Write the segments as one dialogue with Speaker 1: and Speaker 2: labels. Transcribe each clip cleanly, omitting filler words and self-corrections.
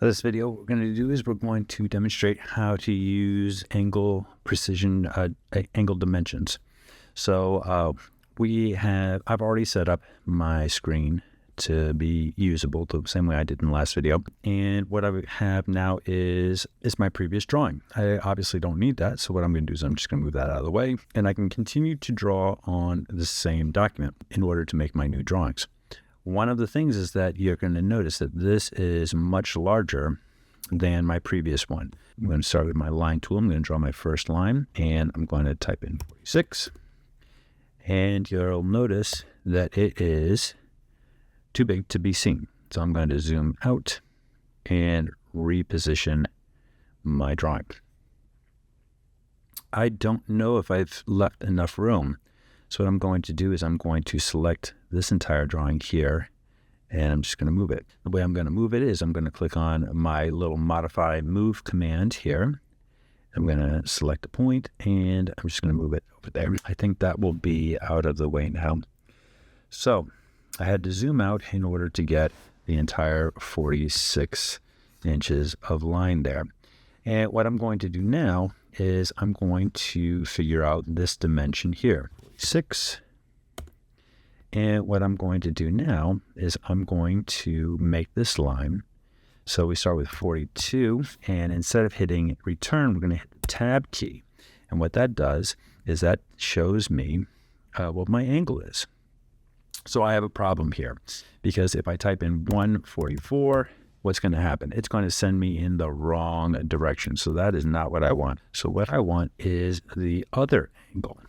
Speaker 1: This video, what we're going to do is we're going to demonstrate how to use angle precision, angle dimensions. So I've already set up my screen to be usable the same way I did in the last video. And what I have now is my previous drawing. I obviously don't need that. So what I'm going to do is I'm just going to move that out of the way, and I can continue to draw on the same document in order to make my new drawings. One of the things is that you're going to notice that this is much larger than my previous one. I'm going to start with my line tool. I'm going to draw my first line, and I'm going to type in 46. And you'll notice that it is too big to be seen. So I'm going to zoom out and reposition my drawing. I don't know if I've left enough room. So what I'm going to do is I'm going to select this entire drawing here, and I'm just going to move it. The way I'm going to move it is I'm going to click on my little modify move command here. I'm going to select a point, and I'm just going to move it over there. I think that will be out of the way now. So I had to zoom out in order to get the entire 46 inches of line there. And what I'm going to do now is I'm going to figure out this dimension here, 6. And what I'm going to do now is I'm going to make this line. So we start with 42, and instead of hitting return, we're going to hit the tab key. And what that does is that shows me what my angle is. So I have a problem here, because if I type in 144, what's going to happen? It's going to send me in the wrong direction. So that is not what I want. So what I want is the other angle.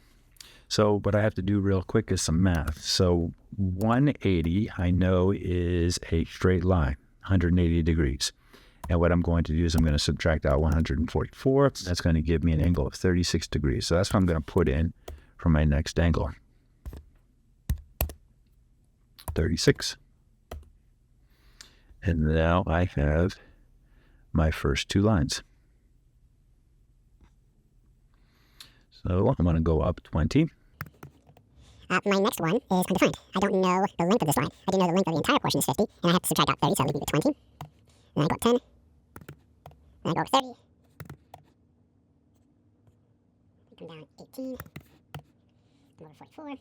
Speaker 1: So what I have to do real quick is some math. So 180, I know, is a straight line, 180 degrees. And what I'm going to do is I'm going to subtract out 144. That's going to give me an angle of 36 degrees. So that's what I'm going to put in for my next angle. 36. And now I have my first two lines. So I'm going to go up 20.
Speaker 2: My next one is undefined. I don't know the length of this line. I do know the length of the entire portion is 50, and I have to subtract out 30, so I'll leave me with 20. Then I go up 10. Then I go over 30. Come down 18. Come over 44.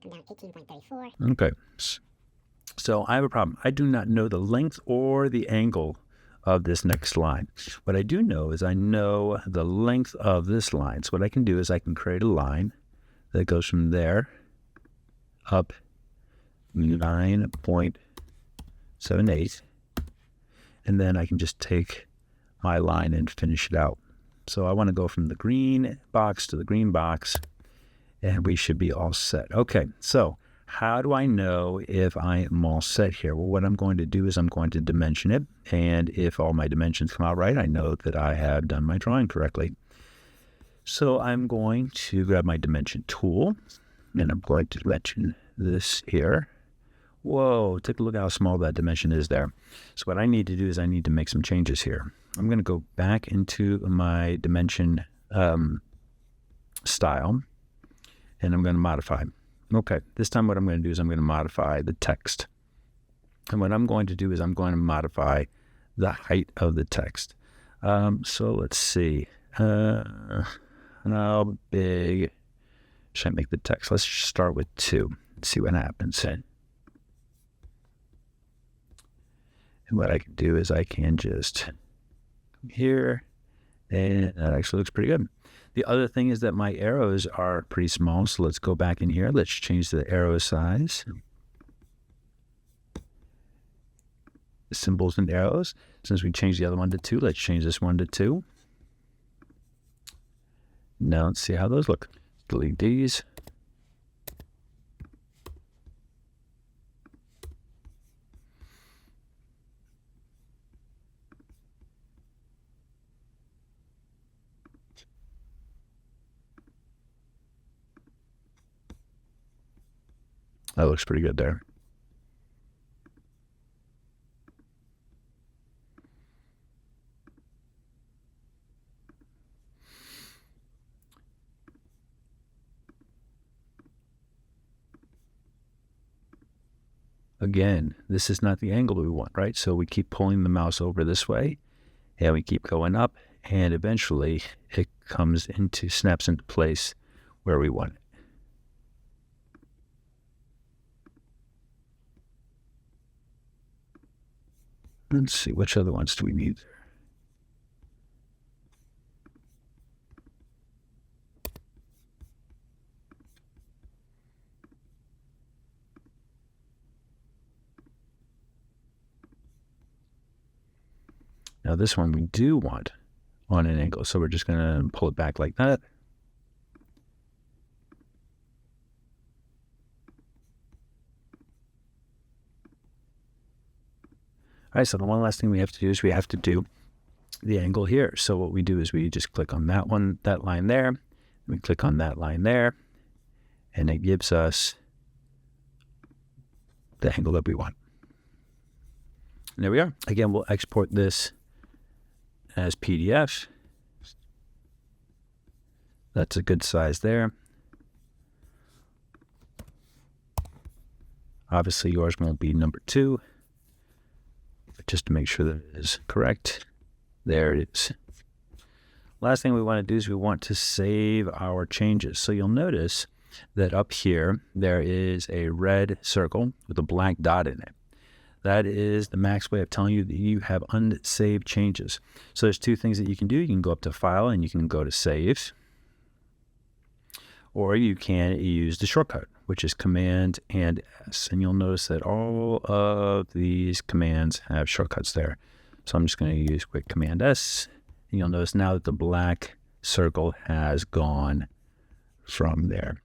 Speaker 2: Come down 18.34.
Speaker 1: Okay. So I have a problem. I do not know the length or the angle of this next line. What I do know is I know the length of this line. So what I can do is I can create a line that goes from there up 9.78, and then I can just take my line and finish it out. So I want to go from the green box to the green box, and we should be all set. Okay, so how do I know if I am all set here? Well, what I'm going to do is I'm going to dimension it, and if all my dimensions come out right, I know that I have done my drawing correctly. So I'm going to grab my dimension tool, and I'm going to dimension this here. Whoa, take a look at how small that dimension is there. So what I need to do is I need to make some changes here. I'm going to go back into my dimension style, and I'm going to modify. Okay, this time what I'm going to do is I'm going to modify the text. And what I'm going to do is I'm going to modify the height of the text. So let's see. How big should I make the text? Let's just start with 2 and see what happens. And what I can do is I can just come here, and that actually looks pretty good. The other thing is that my arrows are pretty small, so let's go back in here. Let's change the arrow size. The symbols and arrows. Since we changed the other one to 2, let's change this one to 2. Now let's see how those look. Delete these. That looks pretty good there. again, this is not the angle we want, right? So we keep pulling the mouse over this way, and we keep going up, and eventually it snaps into place where we want it. Let's see, which other ones do we need there? Now this one we do want on an angle, so we're just going to pull it back like that. All right, so the one last thing we have to do is we have to do the angle here. So what we do is we just click on that line there, we click on that line there, and it gives us the angle that we want. And there we are. Again, we'll export this as PDF. That's a good size there. Obviously, yours won't be number 2, but just to make sure that it is correct, there it is. Last thing we want to do is we want to save our changes. So you'll notice that up here, there is a red circle with a blank dot in it. That is the Mac's way of telling you that you have unsaved changes. So there's 2 things that you can do. You can go up to File and you can go to Save. Or you can use the shortcut, which is Command and S. And you'll notice that all of these commands have shortcuts there. So I'm just going to use quick Command S. And you'll notice now that the black circle has gone from there.